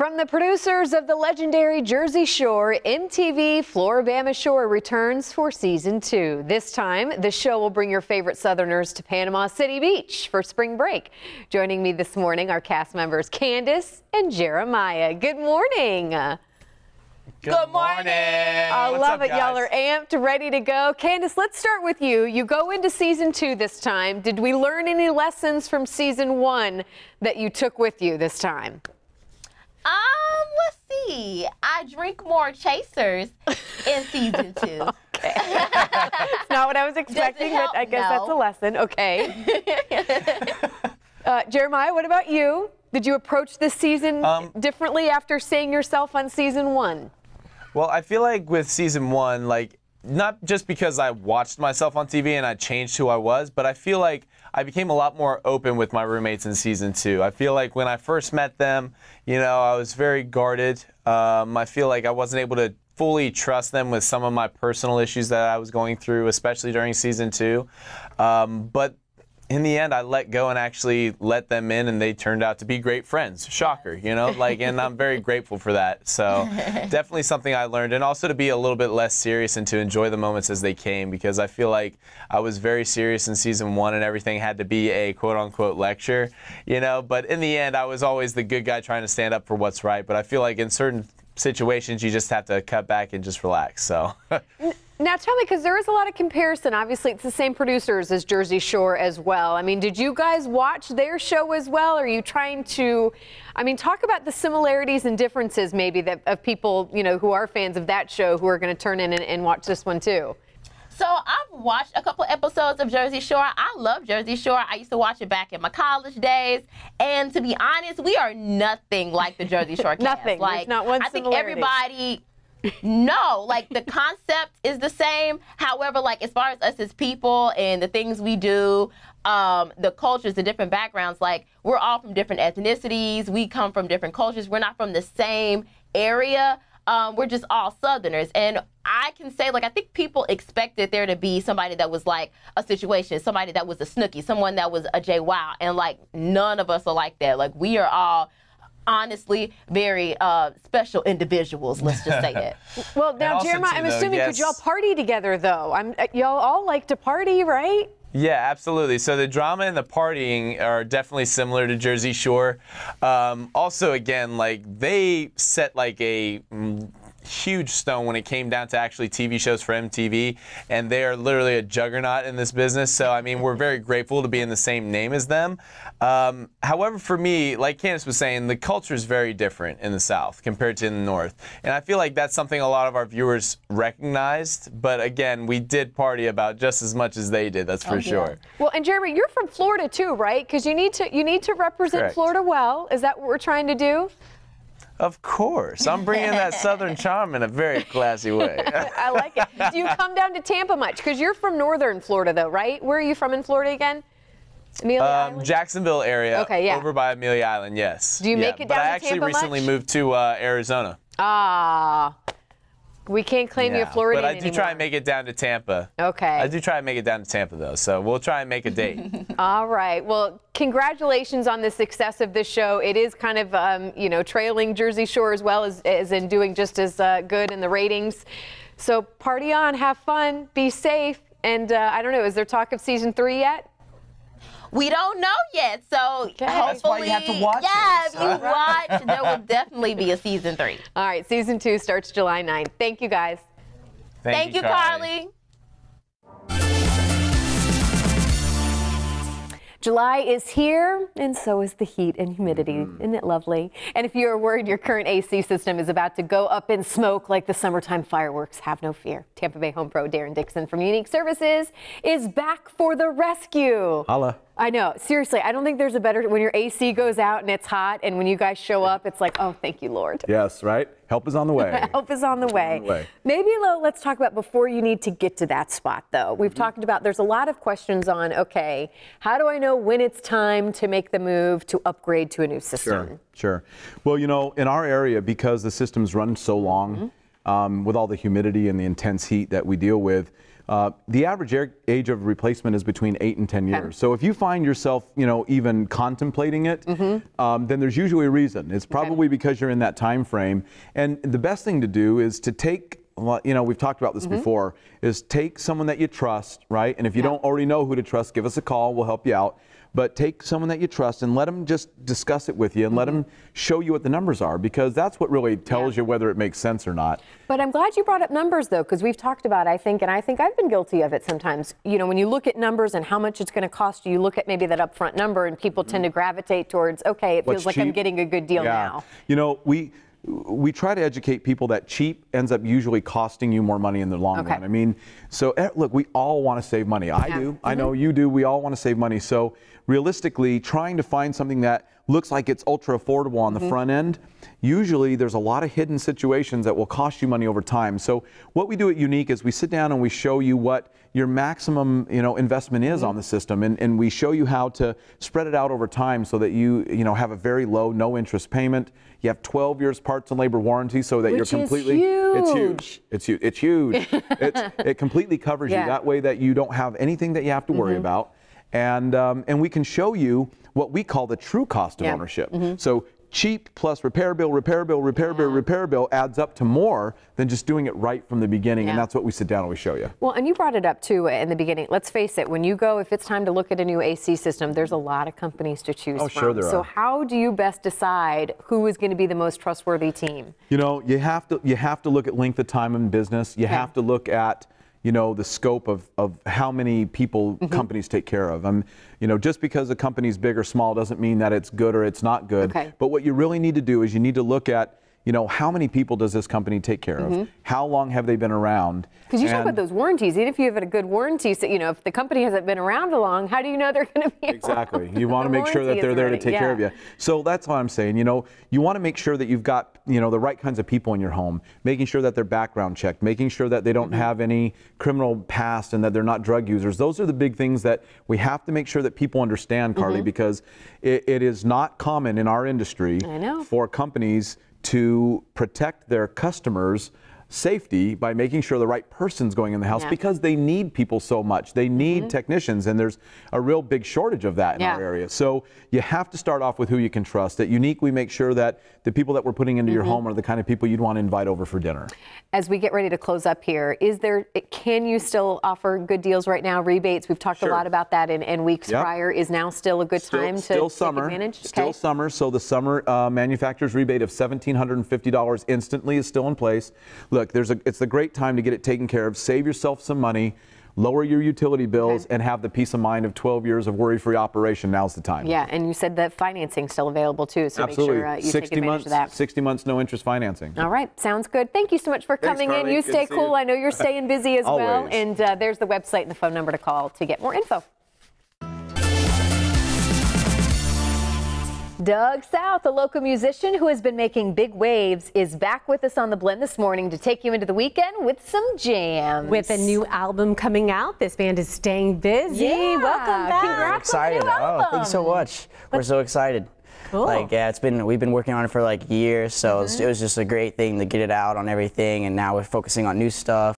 From the producers of the legendary Jersey Shore, MTV Floribama Shore returns for season 2. This time, the show will bring your favorite Southerners to Panama City Beach for spring break. Joining me this morning are cast members Candace and Jeremiah. Good morning. Good morning. I love it. Y'all are amped, ready to go. Candace, let's start with you. You go into season 2 this time. Did we learn any lessons from season 1 that you took with you this time? Let's see. I drink more chasers in season 2. Okay. It's not what I was expecting, but I guess that's a lesson. Okay. Jeremiah, what about you? Did you approach this season differently after seeing yourself on season 1? Well, I feel like with season 1, like, not just because I watched myself on TV and I changed who I was, but I feel like I became a lot more open with my roommates in season 2. I feel like when I first met them, you know, I was very guarded. I feel like I wasn't able to fully trust them with some of my personal issues that I was going through, especially during season 2. But in the end, I let go and actually let them in, and they turned out to be great friends. Shocker, you know, like, and I'm very grateful for that. So definitely something I learned, and also to be a little bit less serious and to enjoy the moments as they came, because I feel like I was very serious in season 1 and everything had to be a quote unquote lecture, you know, but in the end, I was always the good guy trying to stand up for what's right. But I feel like in certain situations, you just have to cut back and just relax. So. Now tell me, because there is a lot of comparison. Obviously, it's the same producers as Jersey Shore as well. I mean, did you guys watch their show as well? Are you trying to, I mean, talk about the similarities and differences maybe that of people, you know, who are fans of that show who are going to turn in and watch this one too. So I've watched a couple episodes of Jersey Shore. I love Jersey Shore. I used to watch it back in my college days. And to be honest, we are nothing like the Jersey Shore cast. Nothing. Like, there's not one I think similarity. everybody. No, like the concept is the same. However, like as far as us as people and the things we do, the cultures, the different backgrounds, like we're all from different ethnicities. We come from different cultures. We're not from the same area. We're just all Southerners. And I can say, like, I think people expected there to be somebody that was like a situation, somebody that was a Snooki, someone that was a Jay Wow. And like none of us are like that. Like we are all honestly very special individuals, let's just say it. Well, now Jeremiah, I'm assuming could y'all party together though? Y'all all like to party, right? Yeah, absolutely. So the drama and the partying are definitely similar to Jersey Shore. Also, again, like they set like a huge stone when it came down to actually TV shows for MTV, and they are literally a juggernaut in this business. So, I mean, we're very grateful to be in the same name as them. However, for me, like Candace was saying, the culture is very different in the South compared to in the North. And I feel like that's something a lot of our viewers recognized. But again, we did party about just as much as they did, that's for sure. Well, and Jeremy, you're from Florida too, right? Because you need to represent Correct. Florida well. Is that what we're trying to do? Of course. I'm bringing that Southern charm in a very classy way. I like it. Do you come down to Tampa much? Because you're from northern Florida, though, right? Where are you from in Florida again? Amelia Island? Jacksonville area. Okay, yeah. Over by Amelia Island, yes. Do you make it down to Tampa But I actually recently moved to Arizona. Ah. We can't claim you a Floridian anymore. But I do try and make it down to Tampa. Okay. I do try and make it down to Tampa, though, so we'll try and make a date. All right. Well, congratulations on the success of this show. It is kind of, you know, trailing Jersey Shore as well as in doing just as good in the ratings. So party on, have fun, be safe, and I don't know, is there talk of season 3 yet? We don't know yet, so hopefully, that's why you have to watch it. Yeah, if you watch, there will definitely be a season 3. All right, season 2 starts July 9th. Thank you, guys. Thank you, Carly. July is here, and so is the heat and humidity. Isn't it lovely? And if you're worried your current AC system is about to go up in smoke like the summertime fireworks, have no fear. Tampa Bay Home Pro Darren Dixon from Unique Services is back for the rescue. Holla. I know. Seriously, I don't think there's a better, when your AC goes out and it's hot, and when you guys show up, it's like, oh, thank you, Lord. Yes, right? Help is on the way. Help is on the way. Maybe let's talk about before you need to get to that spot, though. We've talked about, there's a lot of questions on, okay, how do I know when it's time to make the move to upgrade to a new system? Sure. Well, you know, in our area, because the system's run so long, with all the humidity and the intense heat that we deal with, The average age of replacement is between 8 and 10 years. So if you find yourself, even contemplating it, then there's usually a reason. It's probably because you're in that time frame. And the best thing to do is to take, we've talked about this before, is take someone that you trust, right? And if you don't already know who to trust, give us a call. We'll help you out. But take someone that you trust and let them just discuss it with you and let them show you what the numbers are, because that's what really tells you whether it makes sense or not. But I'm glad you brought up numbers, though, because we've talked about, I think I've been guilty of it sometimes. When you look at numbers and how much it's going to cost you, you look at maybe that upfront number and people tend to gravitate towards, okay, it feels like I'm getting a good deal now. We try to educate people that cheap ends up usually costing you more money in the long run. I mean, so look, we all want to save money. I do. I know you do. We all want to save money. So realistically, trying to find something that looks like it's ultra affordable on the front end, usually there's a lot of hidden situations that will cost you money over time. So what we do at Unique is we sit down and we show you what your maximum investment is on the system, and we show you how to spread it out over time so that you have a very low, no interest payment. You have 12 years parts and labor warranty, so that you're completely, it's huge. It's huge. It completely covers you. That way that you don't have anything that you have to worry about. And we can show you what we call the true cost of ownership. So cheap plus repair bill, repair bill, repair bill, repair bill adds up to more than just doing it right from the beginning. And that's what we sit down and we show you. Well, and you brought it up too in the beginning. Let's face it, when you go, if it's time to look at a new AC system, there's a lot of companies to choose from. Sure there are. So how do you best decide who is going to be the most trustworthy team? You have to look at length of time in business. You have to look at the scope of how many people companies take care of. Just because a company's big or small doesn't mean that it's good or it's not good. But what you really need to do is you need to look at how many people does this company take care of? How long have they been around? Because you talk about those warranties. Even if you have a good warranty, so, if the company hasn't been around long, how do you know they're going to be Exactly. You want to make sure that they're there to take care of you. So that's what I'm saying. You want to make sure that you've got, the right kinds of people in your home, making sure that they're background checked, making sure that they don't have any criminal past and that they're not drug users. Those are the big things that we have to make sure that people understand, Carly, because it is not common in our industry for companies to protect their customers' safety by making sure the right person's going in the house, because they need people so much. They need technicians, and there's a real big shortage of that in our area. So you have to start off with who you can trust. At Unique, we make sure that the people that we're putting into your home are the kind of people you'd want to invite over for dinner. As we get ready to close up here, can you still offer good deals right now, rebates? We've talked a lot about that in weeks prior. Is now still a good time to take advantage? Still summer, so the summer manufacturer's rebate of $1,750 instantly is still in place. Look, it's a great time to get it taken care of. Save yourself some money, lower your utility bills, and have the peace of mind of 12 years of worry-free operation. Now's the time. Yeah, and you said that financing's still available too, so Absolutely. make sure you take advantage of that. 60 months, no interest financing. All right, sounds good. Thank you so much for coming in. You stay cool. I know you're staying busy as well. And there's the website and the phone number to call to get more info. Doug South, a local musician who has been making big waves, is back with us on The Blend this morning to take you into the weekend with some jams. With a new album coming out, this band is staying busy. Yeah. Welcome back. Congrats on the new album. Oh, thank you so much. We're so excited. Cool. We've been working on it for like years, so it was just a great thing to get it out on everything, and now we're focusing on new stuff.